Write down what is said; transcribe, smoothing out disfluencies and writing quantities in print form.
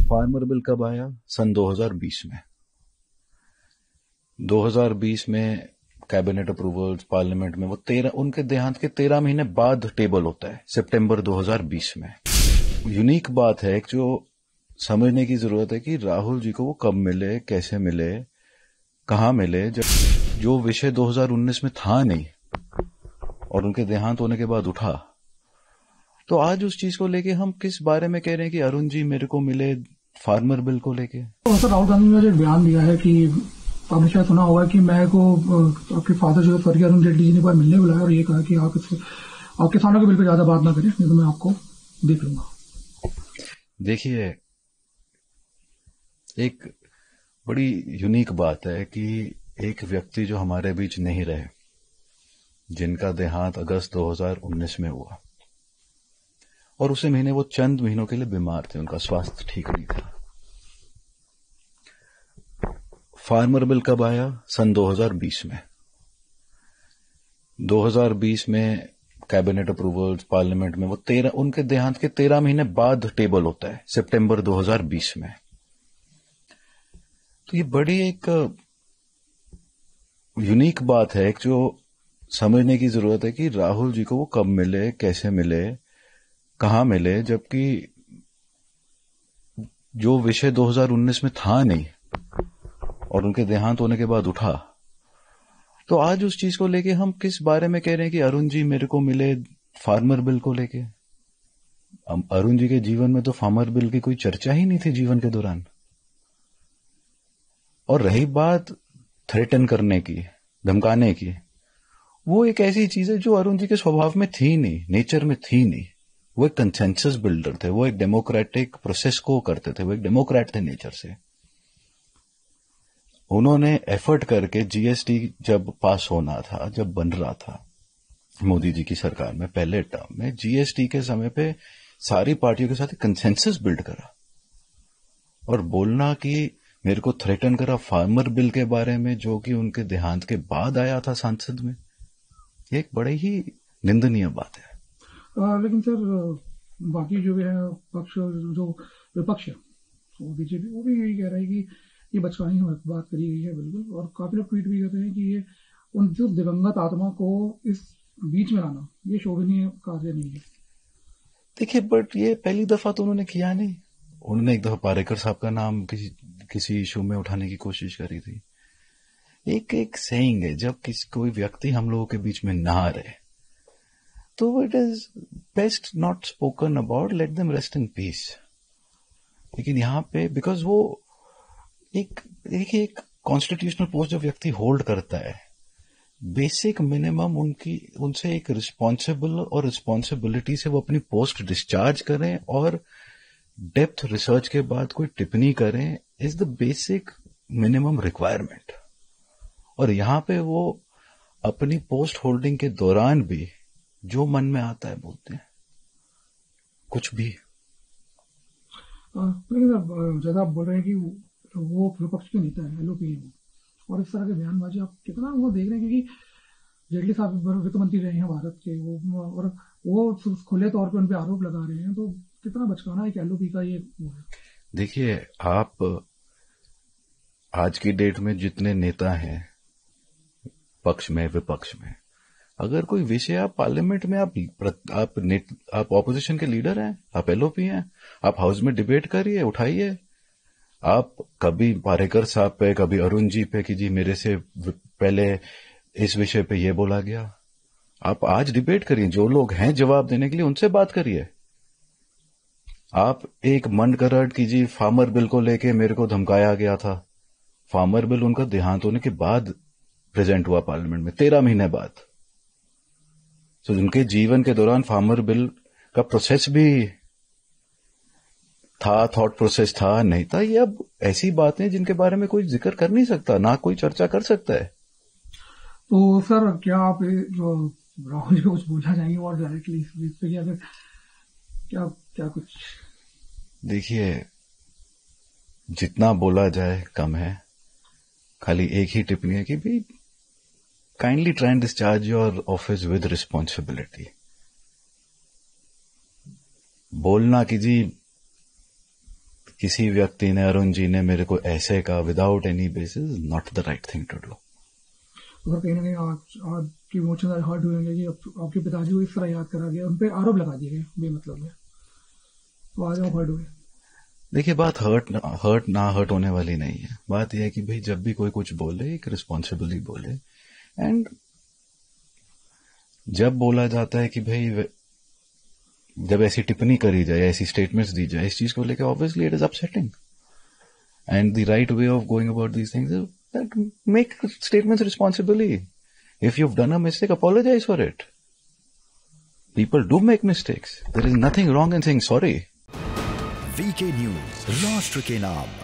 Farmer bill कब आया? सन 2020 में। 2020 में कैबिनेट अप्रूवल्स पार्लियामेंट में वो 13 उनके देहांत के 13 महीने बाद टेबल होता है, सितंबर 2020 में। यूनिक बात है जो समझने की जरूरत है कि राहुल जी को वो कब मिले, कैसे मिले, कहां मिले, जब जो विषय 2019 में था नहीं और उनके देहांत होने के बाद उठा। तो आज उस चीज को लेके हम किस बारे में कह रहे हैं कि अरुण जी मेरे को मिले फार्मर बिल को लेके। तो सर राहुल गांधी ने एक बयान दिया है कि आपने शायद सुना होगा कि मैं को आपके फादर जो स्वर्गीय अरुण जेटली जी ने बार मिलने बुलाया और ये कहा कि आप किसानों के बिल पे ज्यादा बात ना करें, नहीं तो मैं आपको देख लूंगा। देखिए, एक बड़ी यूनिक बात है कि एक व्यक्ति जो हमारे बीच नहीं रहे, जिनका देहांत अगस्त 2019 में हुआ और उसी महीने वो चंद महीनों के लिए बीमार थे, उनका स्वास्थ्य ठीक नहीं था। फार्मर बिल कब आया? सन 2020 में। 2020 में कैबिनेट अप्रूवल्स पार्लियामेंट में वो 13 उनके देहांत के 13 महीने बाद टेबल होता है, सितंबर 2020 में। तो ये बड़ी एक यूनिक बात है जो समझने की जरूरत है कि राहुल जी को वो कब मिले, कैसे मिले, कहां मिले, जबकि जो विषय 2019 में था नहीं और उनके देहांत होने के बाद उठा। तो आज उस चीज को लेके हम किस बारे में कह रहे हैं कि अरुण जी मेरे को मिले फार्मर बिल को लेके। अरुण जी के जीवन में तो फार्मर बिल की कोई चर्चा ही नहीं थी जीवन के दौरान। और रही बात थ्रेटन करने की, धमकाने की, वो एक ऐसी चीज है जो अरुण जी के स्वभाव में थी नहीं, नेचर में थी नहीं। वो एक कंसेंसस बिल्डर थे, वो एक डेमोक्रेटिक प्रोसेस को करते थे, वो एक डेमोक्रेट थे नेचर से। उन्होंने एफर्ट करके जीएसटी जब पास होना था, जब बन रहा था मोदी जी की सरकार में पहले टर्म में, जीएसटी के समय पे सारी पार्टियों के साथ एक कंसेंसस बिल्ड करा और बोलना कि मेरे को थ्रेटन करा फार्मर बिल के बारे में जो कि उनके देहांत के बाद आया था संसद में, ये एक बड़ी ही निंदनीय बात है। लेकिन सर बाकी जो भी है पक्ष, जो विपक्ष है, तो बीजेपी वो भी यही कह रहा है कि ये बचकानी बात करी गई है बिल्कुल, और काफी लोग ट्वीट भी कर रहे हैं कि ये उन जो दिवंगत आत्मा को इस बीच में लाना ये शोभनीय कार्य नहीं है। देखिए, बट ये पहली दफा तो उन्होंने किया नहीं। उन्होंने एक दफा पारेकर साहब का नाम किसी इशू में उठाने की कोशिश करी थी। एक सेइंग है, जब कोई व्यक्ति हम लोगों के बीच में ना रहे तो it is best not spoken about, let them rest in peace. लेकिन यहां पे बिकॉज वो एक कॉन्स्टिट्यूशनल पोस्ट जो व्यक्ति होल्ड करता है, बेसिक मिनिमम उनसे एक रिस्पॉन्सिबल और रिस्पॉन्सिबिलिटी से वो अपनी पोस्ट डिस्चार्ज करें और डेप्थ रिसर्च के बाद कोई टिप्पणी करें is the basic minimum requirement. और यहां पे वो अपनी पोस्ट होल्डिंग के दौरान भी जो मन में आता है बोलते हैं, कुछ भी। लेकिन ज्यादा आप बोल रहे हैं कि वो विपक्ष के नेता है, एलओपी है, और इस तरह के बयानबाजी आप कितना वो देख रहे हैं, क्योंकि जेटली साहब वित्त मंत्री रहे हैं भारत के, और वो खुले तौर पे उन पे आरोप लगा रहे हैं, तो कितना बचकाना एक एलओपी का ये वो है। देखिए, आप आज की डेट में जितने नेता हैं पक्ष में विपक्ष में, अगर कोई विषय आप पार्लियामेंट में आप ऑपोजिशन के लीडर हैं, आप एलओपी हैं, आप हाउस में डिबेट करिए, उठाइए। आप कभी पारेकर साहब पे, कभी अरुण जी पे कि जी मेरे से पहले इस विषय पे ये बोला गया, आप आज डिबेट करिए। जो लोग हैं जवाब देने के लिए उनसे बात करिए। आप एक मन करट की जी फार्मर बिल को लेके मेरे को धमकाया गया था। फार्मर बिल उनका देहांत होने के बाद प्रेजेंट हुआ पार्लियामेंट में, 13 महीने बाद। तो उनके जीवन के दौरान फार्मर बिल का प्रोसेस भी था, थॉट प्रोसेस था, नहीं था। ये अब ऐसी बातें जिनके बारे में कोई जिक्र कर नहीं सकता, ना कोई चर्चा कर सकता है। तो सर क्या आप राहुल जी को कुछ बोलना चाहेंगे और डायरेक्टली इस पे, क्या कुछ? देखिए, जितना बोला जाए कम है। खाली एक ही टिप्पणी है कि भाई kindly try and discharge your office with responsibility. बोलना कि जी किसी व्यक्ति ने, अरुण जी ने मेरे को ऐसे कहा without any basis, not the right thing to do. अगर कहीं ना कहीं आपकी इमोशंस हर्ट हुए कि आपके पिताजी को इस तरह याद करा गया, उन पर आरोप लगा दिए गए बेमतलब में, तो आज आप हर्ट हुए। देखिए, बात हर्ट ना हर्ट होने वाली नहीं है। बात यह है कि भाई जब भी कोई कुछ बोले, एक रिस्पॉन्सिबली बोले। एंड जब बोला जाता है कि भाई जब ऐसी टिप्पणी करी जाए, ऐसी स्टेटमेंट्स दी जाए इस चीज को लेकर, obviously it is upsetting. And the right way of going about these things is that make statements responsibly. If you have done a mistake, apologize for it. People do make mistakes. There is nothing wrong in saying sorry. VK news, राष्ट्र के नाम।